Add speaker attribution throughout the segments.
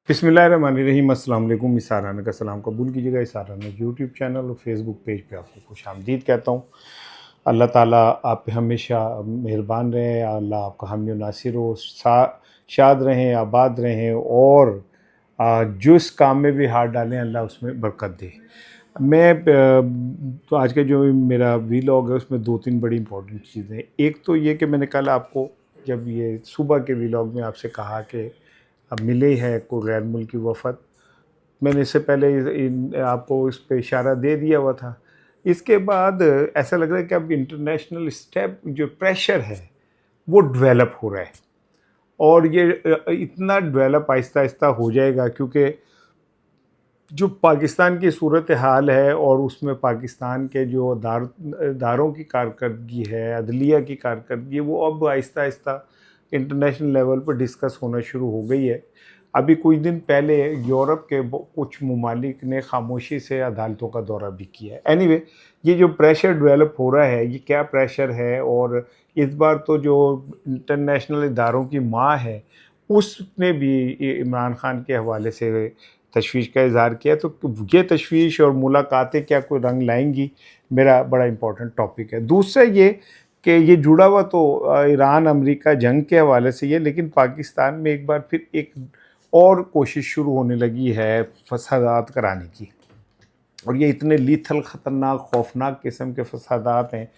Speaker 1: बिस्मिल्लाहिर्रहमानिर्रहीम। अस्सलाम वालेकुम। इसाराना का सलाम कबूल कीजिएगा। इसाराना यूट्यूब चैनल और फेसबुक पेज पे आपको खुश आमदीद कहता हूँ। अल्लाह ताला आप पे हमेशा मेहरबान रहें, अल्लाह आपका हामी और नासिर हो, शाद रहें, आबाद रहें और जिस काम में भी हाथ डालें अल्लाह उसमें बरकत दे। तो आज का जो मेरा वीलॉग है उसमें दो तीन बड़ी इंपॉर्टेंट चीज़ें हैं। एक तो ये कि मैंने कल आपको जब ये सुबह के वीलॉग में आपसे कहा कि अब मिले है कोई गैर मुल्की वफ़द, मैंने इससे पहले आपको इस पे इशारा दे दिया हुआ था। इसके बाद ऐसा लग रहा है कि अब इंटरनेशनल स्टेप जो प्रेशर है वो डेवलप हो रहा है और ये इतना डेवलप आहिस्ता आहिस्ता हो जाएगा क्योंकि जो पाकिस्तान की सूरत हाल है और उसमें पाकिस्तान के जो दारों की कारकर्दगी है, अदलिया की कारकर्दगी है, वो अब आहिस्ता आहिस्ता इंटरनेशनल लेवल पर डिस्कस होना शुरू हो गई है। अभी कुछ दिन पहले यूरोप के कुछ ममालिक ने खामोशी से अदालतों का दौरा भी किया है। एनीवे, ये जो प्रेशर डेवलप हो रहा है ये क्या प्रेशर है, और इस बार तो जो इंटरनेशनल इदारों की माँ है उसने भी इमरान खान के हवाले से तशवीश का इज़हार किया। तो ये तशवीश और मुलाकातें क्या कोई रंग लाएंगी, मेरा बड़ा इम्पोर्टेंट टॉपिक है। दूसरा ये कि ये जुड़ा हुआ तो ईरान अमेरिका जंग के हवाले से ये, लेकिन पाकिस्तान में एक बार फिर एक और कोशिश शुरू होने लगी है फसादात कराने की, और ये इतने लीथल ख़तरनाक खौफनाक किस्म के फसादात हैं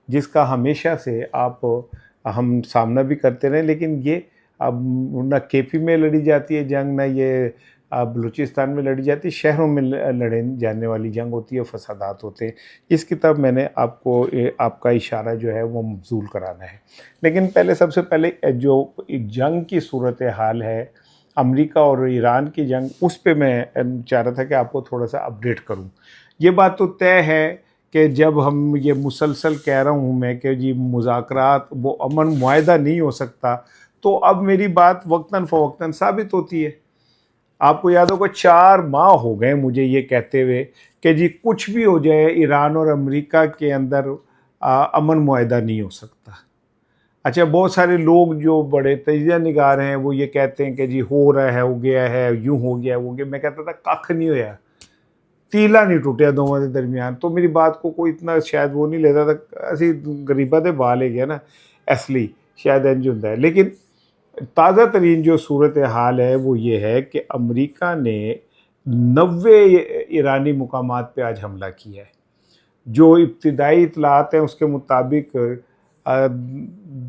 Speaker 1: जिसका हमेशा से हम सामना भी करते रहे, लेकिन ये अब न केपी में लड़ी जाती है जंग, न ये बलूचिस्तान में लड़ी जाती है, शहरों में लड़े जाने वाली जंग होती है, फसादात होते हैं। इसकी तरफ मैंने आपका इशारा जो है वो मबज़ूल कराना है। लेकिन पहले सबसे पहले जो जंग की सूरत हाल है, अमेरिका और ईरान की जंग, उस पे मैं चाह रहा था कि आपको थोड़ा सा अपडेट करूं। ये बात तो तय है कि जब हम ये मुसलसल कह रहा हूं मैं कि जी मुज़ाकरात वो अमन मुआहदा नहीं हो सकता, तो अब मेरी बात वक्तन फ़वक्तन साबित होती है। आपको याद होगा 4 माह हो गए मुझे ये कहते हुए कि जी कुछ भी हो जाए ईरान और अमेरिका के अंदर अमन मुआहदा नहीं हो सकता। अच्छा, बहुत सारे लोग जो बड़े तजिया निगार हैं वो ये कहते हैं कि जी हो रहा है, हो गया है, यूं हो गया वो गया। मैं कहता था कख नहीं होया, तीला नहीं टूटिया दोवां के दरमियान। तो मेरी बात को कोई इतना शायद वो नहीं लेता था, असी गरीबा दे बाल है गया ना, इसलिए शायद इंज होंदा है। लेकिन ताज़ा तरीन जो सूरत हाल है वो ये है कि अमेरिका ने 90 ईरानी मुकामात पे आज हमला किया है। जो इब्तिदाई इतलात हैं उसके मुताबिक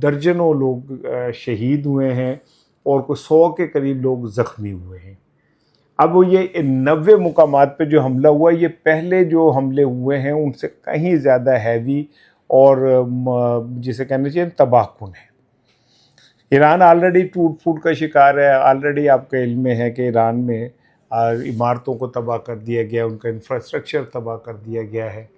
Speaker 1: दर्जनों लोग शहीद हुए हैं और कुछ 100 के करीब लोग ज़ख्मी हुए हैं। अब वो ये 90 मुकामात पे जो हमला हुआ, ये पहले जो हमले हुए हैं उनसे कहीं ज़्यादा हैवी और जिसे कहना चाहिए तबाहकुन है। ईरान ऑलरेडी टूट फूट का शिकार है। ऑलरेडी आपके इल्म में है कि ईरान में इमारतों को तबाह कर दिया गया, उनका इंफ्रास्ट्रक्चर तबाह कर दिया गया है।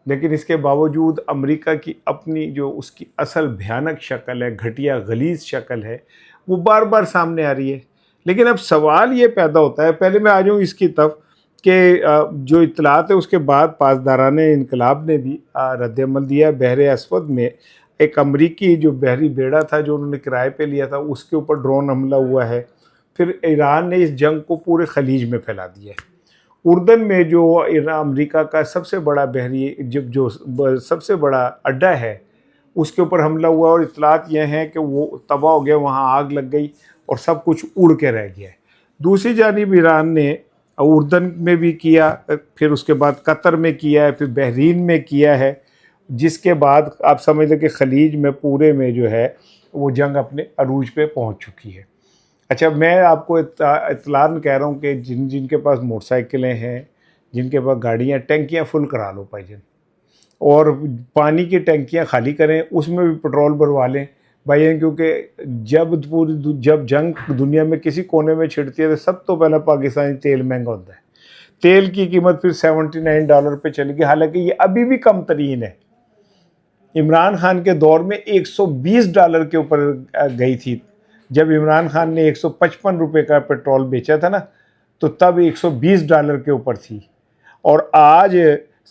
Speaker 1: लेकिन इसके बावजूद अमेरिका की अपनी जो उसकी असल भयानक शक्ल है, घटिया गलीज़ शक्ल है, वो बार बार सामने आ रही है। लेकिन अब सवाल ये पैदा होता है, पहले मैं आ जाऊँ इसकी तरफ कि जो इतलात है उसके बाद पासदाराने इनकलाब ने भी रद्दअमल दिया। बहरे असवद में एक अमरीकी जो बहरी बेड़ा था जो उन्होंने किराए पे लिया था, उसके ऊपर ड्रोन हमला हुआ है। फिर ईरान ने इस जंग को पूरे खलीज में फैला दिया है। उर्दन में जो अमेरिका का सबसे बड़ा बहरी जो सबसे बड़ा अड्डा है उसके ऊपर हमला हुआ, और इतलात यह हैं कि वो तबाह हो गया, वहाँ आग लग गई और सब कुछ उड़ के रह गया है। दूसरी जानिब ईरान ने उर्दन में भी किया, फिर उसके बाद कतर में किया है, फिर बहरीन में किया है, जिसके बाद आप समझ लें कि खलीज में पूरे में जो है वो जंग अपने अरूज पे पहुंच चुकी है। अच्छा, मैं आपको इत्तलान कह रहा हूँ कि जिनके पास मोटरसाइकिलें हैं, जिनके पास गाड़ियाँ, टंकियाँ फुल करा लो भाईजान, और पानी की टंकियाँ खाली करें, उसमें भी पेट्रोल भरवा लें भाई, क्योंकि जब जंग दुनिया में किसी कोने में छिड़ती है तो सब तो पहले पाकिस्तानी तेल महंगा होता है। तेल की कीमत फिर $79 पे चली गई, हालांकि ये अभी भी कम तरीन है। इमरान खान के दौर में $120 के ऊपर गई थी। जब इमरान खान ने $155 का पेट्रोल बेचा था ना, तो तब $120 के ऊपर थी, और आज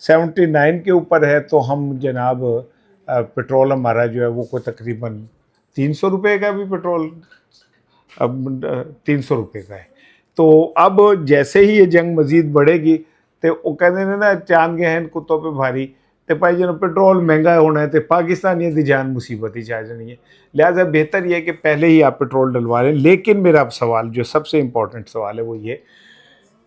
Speaker 1: 79 के ऊपर है। तो हम जनाब पेट्रोल हमारा जो है वो को तकरीबन $300 का भी पेट्रोल अब $300 का है। تو اب جیسے ہی یہ جنگ مزید بڑھے گی تو وہ کہتے ہیں نا چاند گئے ہیں کتوں پہ بھاری، تو بھائی جناب پیٹرول مہنگا ہونا ہے تو پاکستانیوں کی جان مصیبت ہی چاہ جانی ہے. لہٰذا بہتر یہ ہے کہ پہلے ہی آپ پیٹرول ڈلوا لیں. لیکن میرا اب سوال جو سب سے امپورٹنٹ سوال ہے وہ یہ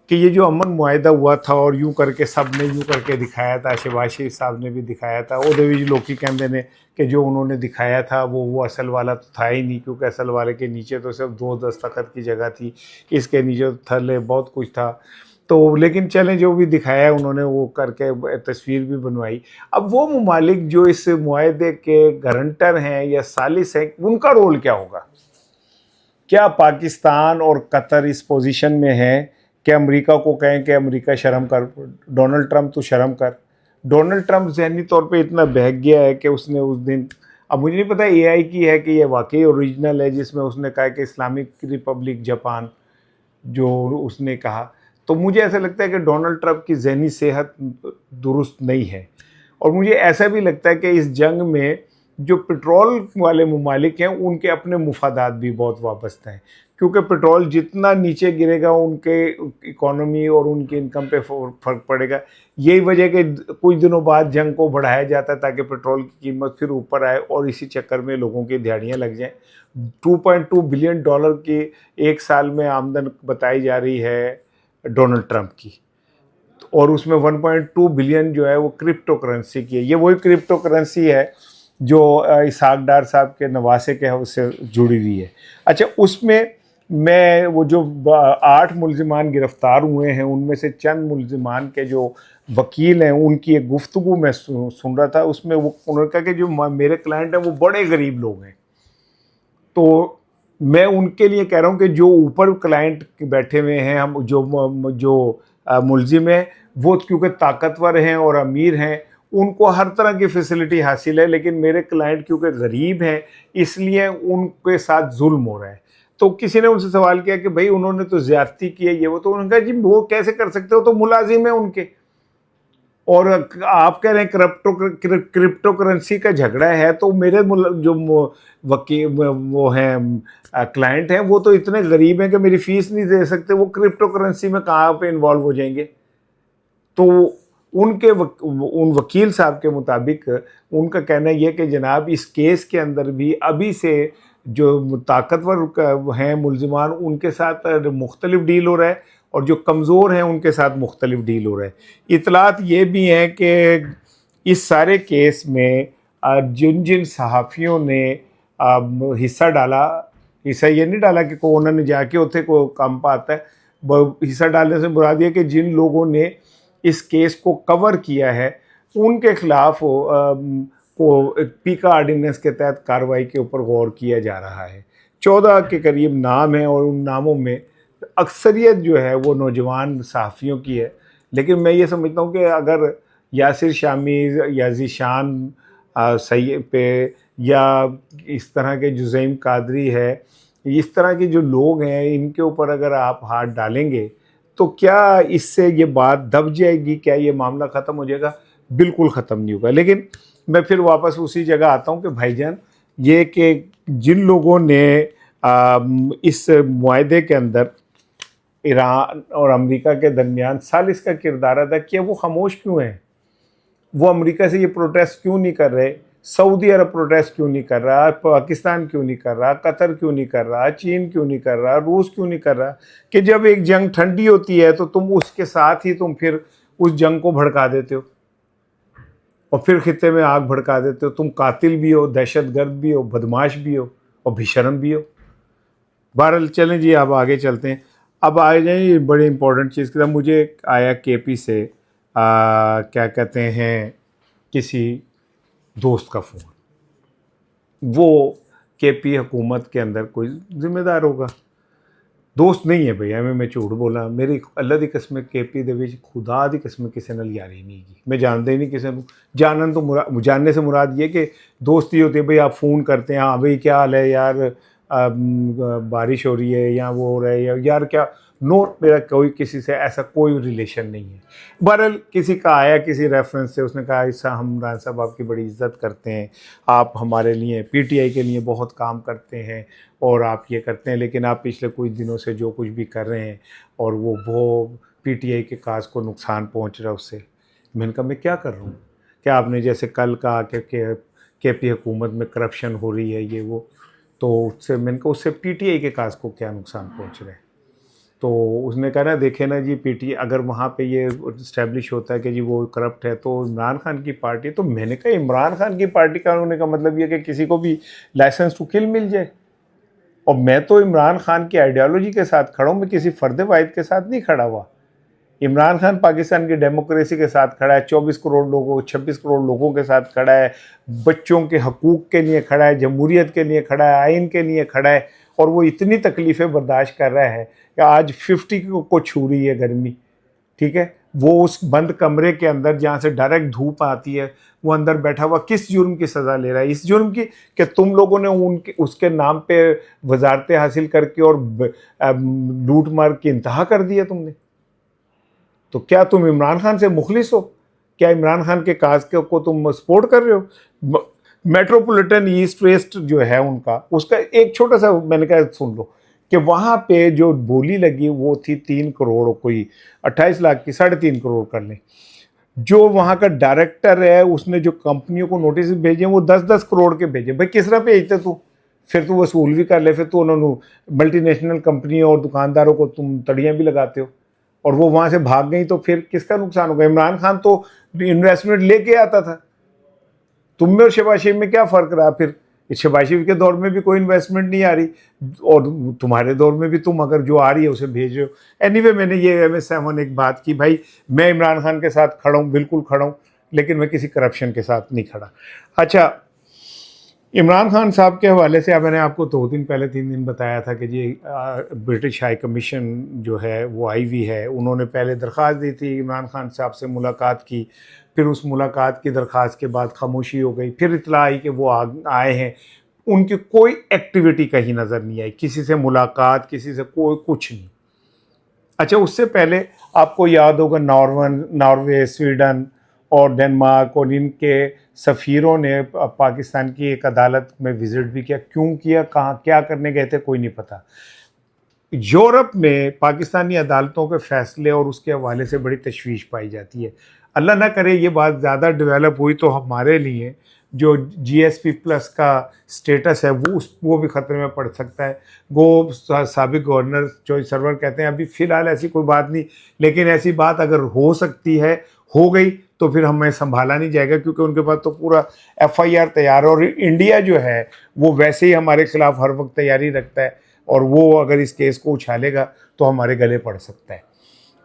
Speaker 1: کہ یہ جو امن معاہدہ ہوا تھا اور یوں کر کے سب نے یوں کر کے دکھایا تھا، شہباز شریف صاحب نے بھی دکھایا تھا، وہ لوگ کہتے ہیں کہ جو انہوں نے دکھایا تھا وہ اصل والا تو تھا ہی نہیں، کیونکہ اصل والے کے نیچے تو صرف 2 دستخط کی جگہ تھی، اس کے نیچے تھلے بہت کچھ تھا. تو لیکن چلیں جو بھی دکھایا انہوں نے وہ کر کے تصویر بھی بنوائی. اب وہ ممالک جو اس معاہدے کے گارنٹر ہیں یا ثالث ہیں، ان کا رول کیا ہوگا؟ کیا پاکستان اور قطر اس پوزیشن میں ہیں کہ امریکہ کو کہیں کہ امریکہ شرم کر، ڈونلڈ ٹرمپ تو شرم کر؟ ڈونلڈ ٹرمپ ذہنی طور پہ اتنا بہک گیا ہے کہ اس نے اس دن، اب مجھے نہیں پتا اے آئی کی ہے کہ یہ واقعی اوریجنل ہے، جس میں اس نے کہا کہ اسلامک ریپبلک جاپان، جو اس نے کہا. تو مجھے ایسا لگتا ہے کہ ڈونلڈ ٹرمپ کی ذہنی صحت درست نہیں ہے. اور مجھے ایسا بھی لگتا ہے کہ اس جنگ میں جو پٹرول والے ممالک ہیں ان کے اپنے مفادات بھی بہت وابستہ ہیں، کیونکہ پٹرول جتنا نیچے گرے گا ان کے اکانومی اور ان کی انکم پہ فرق پڑے گا. یہی وجہ کہ کچھ دنوں بعد جنگ کو بڑھایا جاتا ہے تاکہ پٹرول کی قیمت پھر اوپر آئے، اور اسی چکر میں لوگوں کی دہاڑیاں لگ جائیں. $2.2 بلین کی ایک سال میں آمدن بتائی جا رہی ہے ڈونلڈ ٹرمپ کی، اور اس میں 1.2 بلین جو ہے وہ کرپٹو کرنسی کی ہے. یہ وہی کرپٹو کرنسی ہے جو اسحاق ڈار صاحب کے نواسے کے اس سے جڑی ہوئی ہے. اچھا، اس میں وہ جو 8 ملزمان گرفتار ہوئے ہیں ان میں سے چند ملزمان کے جو وکیل ہیں ان کی ایک گفتگو میں سن رہا تھا. اس میں انہوں نے کہا کہ جو میرے کلائنٹ ہیں وہ بڑے غریب لوگ ہیں، تو میں ان کے لیے کہہ رہا ہوں کہ جو اوپر کلائنٹ بیٹھے ہوئے ہیں، ہم جو ملزم ہیں وہ کیونکہ طاقتور ہیں اور امیر ہیں، ان کو ہر طرح کی فیسلٹی حاصل ہے، لیکن میرے کلائنٹ کیونکہ غریب ہیں اس لیے ان کے ساتھ ظلم ہو رہا ہے. تو کسی نے ان سے سوال کیا کہ بھائی انہوں نے تو زیادتی کی ہے یہ وہ، تو انہوں نے کہا جی وہ کیسے کر سکتے ہو، تو ملازم ہیں ان کے، اور آپ کہہ رہے ہیں کرپٹو کرنسی کا جھگڑا ہے، تو میرے جو وکیل وہ ہیں کلائنٹ ہیں وہ تو اتنے غریب ہیں کہ میری فیس نہیں دے سکتے، وہ کرپٹو کرنسی میں کہاں پہ انوالو ہو جائیں گے؟ تو ان وکیل صاحب کے مطابق ان کا کہنا یہ کہ جناب اس کیس کے اندر بھی ابھی سے جو طاقتور ہیں ملزمان ان کے ساتھ مختلف ڈیل ہو رہا ہے، اور جو کمزور ہیں ان کے ساتھ مختلف ڈیل ہو رہا ہے. اطلاعات یہ بھی ہیں کہ اس سارے کیس میں جن صحافیوں نے حصہ ڈالا، حصہ یہ نہیں ڈالا کہ انہوں نے جا کے اتنے کو کام پاتا ہے، حصہ ڈالنے سے مراد یہ کہ جن لوگوں نے اس کیس کو کور کیا ہے ان کے خلاف کو پیکا آرڈیننس کے تحت کارروائی کے اوپر غور کیا جا رہا ہے. 14 کے قریب نام ہیں، اور ان ناموں میں اکثریت جو ہے وہ نوجوان صحافیوں کی ہے. لیکن میں یہ سمجھتا ہوں کہ اگر یاسر شامی یا ذیشان سید پہ یا اس طرح کے جزیم قادری ہے، اس طرح کے جو لوگ ہیں ان کے اوپر اگر آپ ہاتھ ڈالیں گے تو کیا اس سے یہ بات دب جائے گی؟ کیا یہ معاملہ ختم ہو جائے گا؟ بالکل ختم نہیں ہوگا. لیکن میں پھر واپس اسی جگہ آتا ہوں کہ بھائی جان یہ کہ جن لوگوں نے اس معاہدے کے اندر ایران اور امریکہ کے درمیان ثالث کا کردار ادا کیا، وہ خاموش کیوں ہیں؟ وہ امریکہ سے یہ پروٹیسٹ کیوں نہیں کر رہے؟ سعودی عرب پروٹیسٹ کیوں نہیں کر رہا؟ پاکستان کیوں نہیں کر رہا؟ قطر کیوں نہیں کر رہا؟ چین کیوں نہیں کر رہا؟ روس کیوں نہیں کر رہا؟ کہ جب ایک جنگ ٹھنڈی ہوتی ہے تو تم اس کے ساتھ ہی تم پھر اس جنگ کو بھڑکا دیتے ہو، اور پھر خطے میں آگ بھڑکا دیتے ہو. تم قاتل بھی ہو، دہشت گرد بھی ہو، بدماش بھی ہو، اور بے شرم بھی ہو. بہرحال چلیں جی، اب آگے چلتے ہیں. اب آ جائیں یہ بڑی امپورٹنٹ چیز کی طرف. مجھے آیا کے پی سے کیا کہتے ہیں کسی دوست کا فون، وہ کے پی حکومت کے اندر کوئی ذمہ دار ہوگا، دوست نہیں ہے بھئی، ایویں میں جھوٹ بولا. میری اللہ دی قسم کے پی دے وچ خدا دی قسم کسے نال یاری نہیں گی، میں جانتا ہی نہیں کسے نوں. جانن تو جاننے سے مراد یہ کہ دوستی ہوتی ہے بھئی، آپ فون کرتے ہیں، ہاں بھئی کیا حال ہے یار، بارش ہو رہی ہے یا وہ ہو رہا ہے، یار کیا नोर मेरा कोई किसी से ऐसा कोई रिलेशन नहीं है। बहरहाल किसी का आया किसी रेफरेंस से, उसने कहा ऐसा हम इमरान साहब आपकी बड़ी इज्जत करते हैं, आप हमारे लिए पीटीआई के लिए बहुत काम करते हैं और आप ये करते हैं, लेकिन आप पिछले कुछ दिनों से जो कुछ भी कर रहे हैं और वो पीटीआई के काज को नुकसान पहुंच रहा है उससे। मैंने कहा मैं क्या कर रहा हूँ? क्या आपने जैसे कल कहा कि केपी हुकूमत में करप्शन हो रही है ये वो, तो उससे मैंने कहा उससे पीटीआई के काज को क्या नुकसान पहुंच रहा है? तो उसने कहा ना देखे ना जी, पीटी अगर वहाँ पे ये इस्टेब्लिश होता है कि जी वो करप्ट है तो इमरान खान की पार्टी, तो मैंने कहा इमरान खान की पार्टी का होने का मतलब ये कि किसी को भी लाइसेंस टू किल मिल जाए। और मैं तो इमरान खान की आइडियोलॉजी के साथ खड़ा हूँ, मैं किसी फर्द वाहिद के साथ नहीं खड़ा हुआ। इमरान खान पाकिस्तान की डेमोक्रेसी के साथ खड़ा है, 24 करोड़ लोगों 26 करोड़ लोगों के साथ खड़ा है, बच्चों के हकूक़ के लिए खड़ा है, जमहूरियत के लिए खड़ा है, आइन के लिए खड़ा है। और वो इतनी तकलीफ़ें बर्दाश्त कर रहा है कि आज 50 को छू रही है गर्मी, ठीक है। वो उस बंद कमरे के अंदर जहाँ से डायरेक्ट धूप आती है, वो अंदर बैठा हुआ किस जुर्म की सज़ा ले रहा है? इस जुर्म की कि तुम लोगों ने उनके उसके नाम पे वजारतें हासिल करके और लूट मार की इंतहा कर दी है तुमने। तो क्या तुम इमरान खान से मुखलिस हो? क्या इमरान खान के काज को तुम सपोर्ट कर रहे हो? मेट्रोपॉलिटन ईस्ट वेस्ट जो है उनका, उसका एक छोटा सा मैंने कहा सुन लो कि वहाँ पे जो बोली लगी वो थी 3 करोड़, कोई 28 लाख की 3.5 करोड़ कर लें। जो वहाँ का डायरेक्टर है उसने जो कंपनियों को नोटिस भेजे वो 10-10 करोड़ के भेजे। भाई किस तरह भेजते तू? फिर तू वसूल भी कर ले, फिर तो उन्होंने मल्टीनेशनल कंपनियों और दुकानदारों को तुम तड़ियाँ भी लगाते हो और वो वहाँ से भाग गई, तो फिर किसका नुकसान होगा? इमरान खान तो इन्वेस्टमेंट लेके आता था। तुम में और शहबाज शरीफ में क्या फ़र्क रहा? फिर शहबाज शरीफ के दौर में भी कोई इन्वेस्टमेंट नहीं आ रही और तुम्हारे दौर में भी तुम अगर जो आ रही है उसे भेज रहे हो। एनीवे मैंने ये MS7 एक बात की, भाई मैं इमरान खान के साथ खड़ा हूँ, बिल्कुल खड़ा हूँ, लेकिन मैं किसी करप्शन के साथ नहीं खड़ा। अच्छा, इमरान खान साहब के हवाले से मैंने आपको 2 दिन पहले 3 दिन बताया था कि जी ब्रिटिश हाई कमीशन जो है वो आई हुई है। उन्होंने पहले दरख्वास्त दी थी, इमरान खान साहब से मुलाकात की, फिर उस मुलाकात की दरख्वास्त के बाद खामोशी हो गई, फिर इत्तला आई कि वो आए हैं। उनकी कोई एक्टिविटी कहीं नज़र नहीं आई, किसी से मुलाकात, किसी से कोई कुछ नहीं। अच्छा, उससे पहले आपको याद होगा नॉर्वे, स्वीडन और डेनमार्क और इनके सफ़ीरों ने पाकिस्तान की एक अदालत में विज़िट भी किया। क्यों किया, कहाँ क्या करने गए थे, कोई नहीं पता। यूरोप में पाकिस्तानी अदालतों के फ़ैसले और उसके हवाले से बड़ी तशवीश पाई जाती है। अल्लाह ना करे ये बात ज़्यादा डेवलप हुई तो हमारे लिए जो GSP+ का स्टेटस है वो भी ख़तरे में पड़ सकता है। वो साबिक गवर्नर जो सरवर कहते हैं अभी फ़िलहाल ऐसी कोई बात नहीं, लेकिन ऐसी बात अगर हो सकती है, हो गई तो फिर हमें संभाला नहीं जाएगा, क्योंकि उनके पास तो पूरा FIR तैयार है। और इंडिया जो है वो वैसे ही हमारे खिलाफ हर वक्त तैयारी रखता है और वो अगर इस केस को उछालेगा तो हमारे गले पड़ सकता है।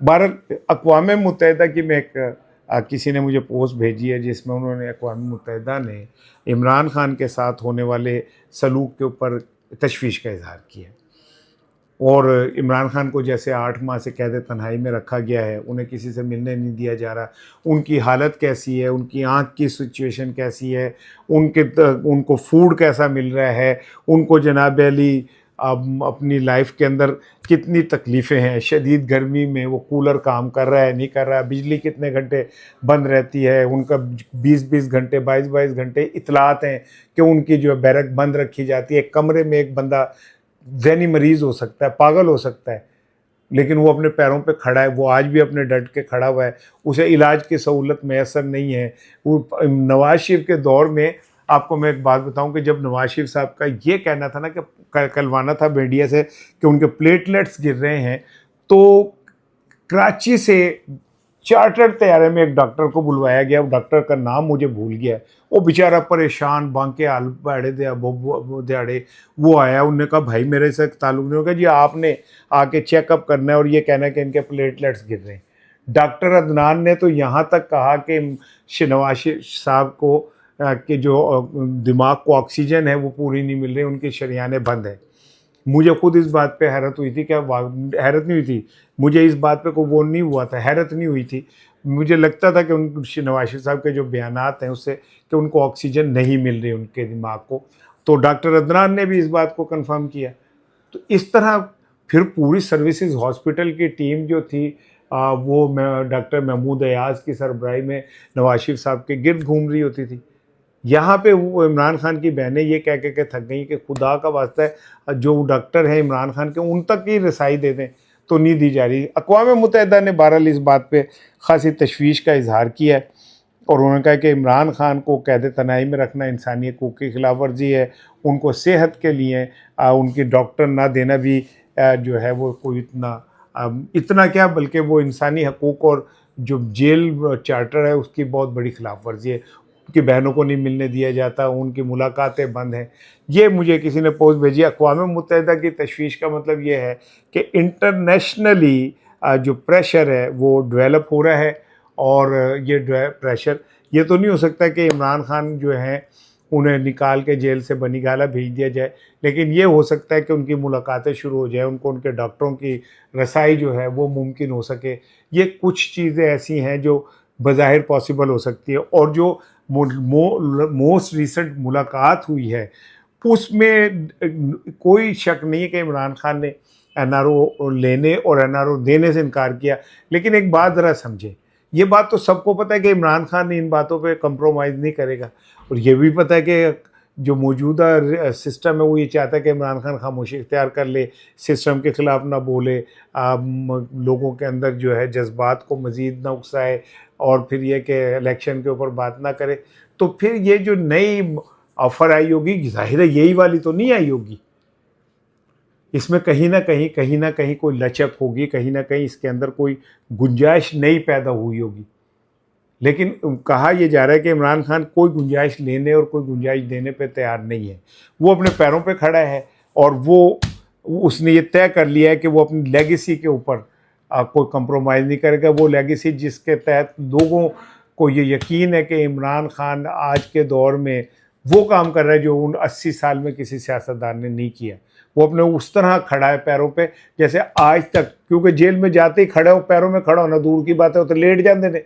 Speaker 1: भारत अक़वाम मुत्तहिदा की मैं एक किसी ने मुझे पोस्ट भेजी है जिसमें उन्होंने अक़वाम मुत्तहिदा ने इमरान खान के साथ होने वाले सलूक के ऊपर तशवीश का इजहार किया और इमरान खान को जैसे 8 माह से कैद तन्हाई में रखा गया है, उन्हें किसी से मिलने नहीं दिया जा रहा, उनकी हालत कैसी है, उनकी आँख की सिचुएशन कैसी है, उनको फूड कैसा मिल रहा है, उनको जनाब अली अपनी लाइफ के अंदर कितनी तकलीफ़ें हैं, शदीद गर्मी में वो कूलर काम कर रहा है नहीं कर रहा है, बिजली कितने घंटे बंद रहती है, उनका 20-20 घंटे 22-22 घंटे इतलात हैं कि उनकी जो बैरक बंद रखी जाती है। कमरे में एक बंदा ज़हनी मरीज़ हो सकता है, पागल हो सकता है, लेकिन वो अपने पैरों पे खड़ा है, वो आज भी अपने डट के खड़ा हुआ है, उसे इलाज की सहूलत मैसर नहीं है। वो नवाज शरीफ के दौर में आपको मैं एक बात बताऊं कि जब नवाज शरीफ साहब का ये कहना था ना कि कलवाना था मीडिया से कि उनके प्लेटलेट्स गिर रहे हैं, तो कराची से चार्टर्ड तैयारे में एक डॉक्टर को बुलवाया गया। डॉक्टर का नाम मुझे भूल गया, वो बेचारा परेशान बांके हाल बाड़े दिहाड़े वो आया। उन्होंने कहा भाई मेरे से ताल्लुक़ नहीं होगा जी, आपने आके चेकअप करना है और ये कहना है कि इनके प्लेटलेट्स गिर रहे हैं। डॉक्टर अदनान ने तो यहाँ तक कहा कि नवाज शरीफ साहब को कि जो दिमाग को ऑक्सीजन है वो पूरी नहीं मिल रही, उनकी शरियानें बंद हैं। मुझे खुद इस बात पे हैरत हुई थी, क्या हैरत नहीं हुई थी, मुझे इस बात पे कोई वो नहीं हुआ था, हैरत नहीं हुई थी। मुझे लगता था कि नवाज शरीफ साहब के जो बयानात हैं उससे कि उनको ऑक्सीजन नहीं मिल रही उनके दिमाग को। तो डॉक्टर अदनान ने भी इस बात को कंफर्म किया। तो इस तरह پھر پوری سروسز ہاسپٹل کی ٹیم جو تھی وہ ڈاکٹر محمود ایاز کی سربراہی میں نواز شریف صاحب کے گرد گھوم رہی ہوتی تھی. یہاں پہ وہ عمران خان کی بہنیں یہ کہہ کے تھک گئیں کہ خدا کا واسطہ ہے جو ڈاکٹر ہیں عمران خان کے ان تک ہی رسائی دے دیں, تو نہیں دی جا رہی. اقوام متحدہ نے بہرحال اس بات پہ خاصی تشویش کا اظہار کیا ہے اور انہوں نے کہا کہ عمران خان کو قید تنہائی میں رکھنا انسانی حقوق کی خلاف ورزی ہے. ان کو صحت کے لیے ان کی ڈاکٹر نہ دینا بھی جو ہے وہ کوئی اتنا کیا بلکہ وہ انسانی حقوق اور جو جیل چارٹر ہے اس کی بہت بڑی خلاف ورزی ہے. ان کی بہنوں کو نہیں ملنے دیا جاتا, ان کی ملاقاتیں بند ہیں. یہ مجھے کسی نے پوسٹ بھیجی. اقوام متحدہ کی تشویش کا مطلب یہ ہے کہ انٹرنیشنلی جو پریشر ہے وہ ڈیولپ ہو رہا ہے, اور یہ پریشر یہ تو نہیں ہو سکتا کہ عمران خان جو ہیں انہیں نکال کے جیل سے بنی گالہ بھیج دیا جائے, لیکن یہ ہو سکتا ہے کہ ان کی ملاقاتیں شروع ہو جائیں, ان کو ان کے ڈاکٹروں کی رسائی جو ہے وہ ممکن ہو سکے. یہ کچھ چیزیں ایسی ہیں جو بظاہر پاسبل ہو سکتی ہے. اور جو موسٹ ریسنٹ ملاقات ہوئی ہے اس میں کوئی شک نہیں ہے کہ عمران خان نے این آر او لینے اور این آر او دینے سے انکار کیا. لیکن ایک بات ذرا سمجھیں, یہ بات تو سب کو پتہ ہے کہ عمران خان نے ان باتوں پہ کمپرومائز نہیں کرے گا, اور یہ بھی پتہ ہے کہ جو موجودہ سسٹم ہے وہ یہ چاہتا ہے کہ عمران خان خاموشی اختیار کر لے, سسٹم کے خلاف نہ بولے, لوگوں کے اندر جو ہے جذبات کو مزید نہ اکسائے, اور پھر یہ کہ الیکشن کے اوپر بات نہ کرے. تو پھر یہ جو نئی آفر آئی ہوگی ظاہر ہے یہی والی تو نہیں آئی ہوگی, اس میں کہیں نہ کہیں کوئی لچک ہوگی, کہیں نہ کہیں اس کے اندر کوئی گنجائش نئی پیدا ہوئی ہوگی. لیکن کہا یہ جا رہا ہے کہ عمران خان کوئی گنجائش لینے اور کوئی گنجائش دینے پہ تیار نہیں ہے. وہ اپنے پیروں پہ کھڑا ہے, اور اس نے یہ طے کر لیا ہے کہ وہ اپنی لیگیسی کے اوپر کوئی کمپرومائز نہیں کرے گا. وہ لیگیسی جس کے تحت لوگوں کو یہ یقین ہے کہ عمران خان آج کے دور میں وہ کام کر رہا ہے جو ان 80 سال میں کسی سیاستدان نے نہیں کیا. وہ اپنے اس طرح کھڑا ہے پیروں پہ جیسے آج تک, کیونکہ جیل میں جاتے ہی کھڑے ہو, پیروں میں کھڑا ہونا دور کی بات ہے, تو لیٹ جاتے تھے,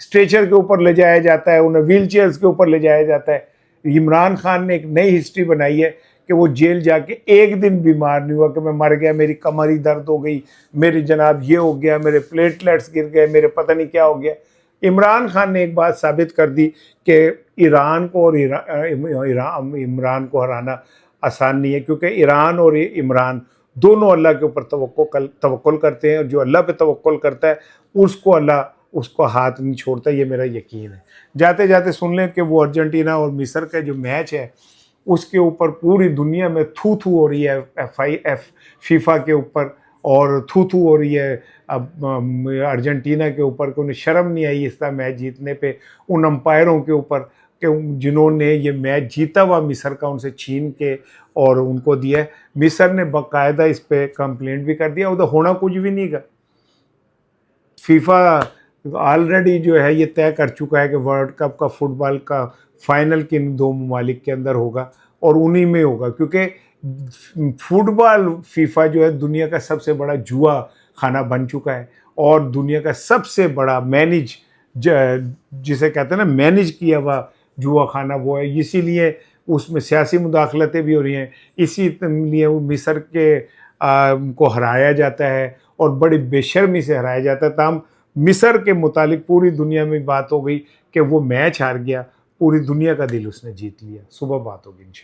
Speaker 1: اسٹریچر کے اوپر لے جایا جاتا ہے, انہیں ویل چیئرز کے اوپر لے جایا جاتا ہے. عمران خان نے ایک نئی ہسٹری بنائی ہے کہ وہ جیل جا کے ایک دن بیمار نہیں ہوا کہ میں مر گیا, میری کمر ہی درد ہو گئی, میری جناب یہ ہو گیا, میرے پلیٹلیٹس گر گئے, میرے پتہ نہیں کیا ہو گیا. عمران خان نے ایک بات ثابت کر دی کہ ایران کو اور عمران کو ہرانا آسان نہیں ہے, کیونکہ ایران اور عمران دونوں اللہ کے اوپر توکل کرتے ہیں, اور جو اللہ پہ توکل کرتا ہے اللہ اس کو ہاتھ نہیں چھوڑتا. یہ میرا یقین ہے. جاتے جاتے سن لیں کہ وہ ارجنٹینا اور مصر کا جو میچ ہے اس کے اوپر پوری دنیا میں تھو ہو رہی ہے فیفا کے اوپر, اور تھو ہو رہی ہے اب ارجنٹینا کے اوپر کہ انہیں شرم نہیں آئی اس طرح میچ جیتنے پہ, ان امپائروں کے اوپر کہ جنہوں نے یہ میچ جیتا ہوا مصر کا ان سے چھین کے اور ان کو دیا ہے. مصر نے باقاعدہ اس پہ کمپلینٹ بھی کر دیا, ادھر ہونا کچھ بھی نہیں گا. فیفا آلریڈی جو ہے یہ طے کر چکا ہے کہ ورلڈ کپ کا فٹ بال کا فائنل کن دو ممالک کے اندر ہوگا, اور انہی میں ہوگا, کیونکہ فٹ بال فیفا جو ہے دنیا کا سب سے بڑا جوا خانہ بن چکا ہے, اور دنیا کا سب سے بڑا جسے کہتے ہیں نا مینیج کیا ہوا جوا خانہ وہ ہے. اسی لیے اس میں سیاسی مداخلتیں بھی ہو رہی ہیں, اسی لیے وہ مصر کے کو ہرایا جاتا ہے اور بڑی بے شرمی سے ہرایا جاتا ہے. تاہم مصر کے متعلق پوری دنیا میں بات ہو گئی کہ وہ میچ ہار گیا, پوری دنیا کا دل اس نے جیت لیا. صبح بات ہوگی انشاءاللہ.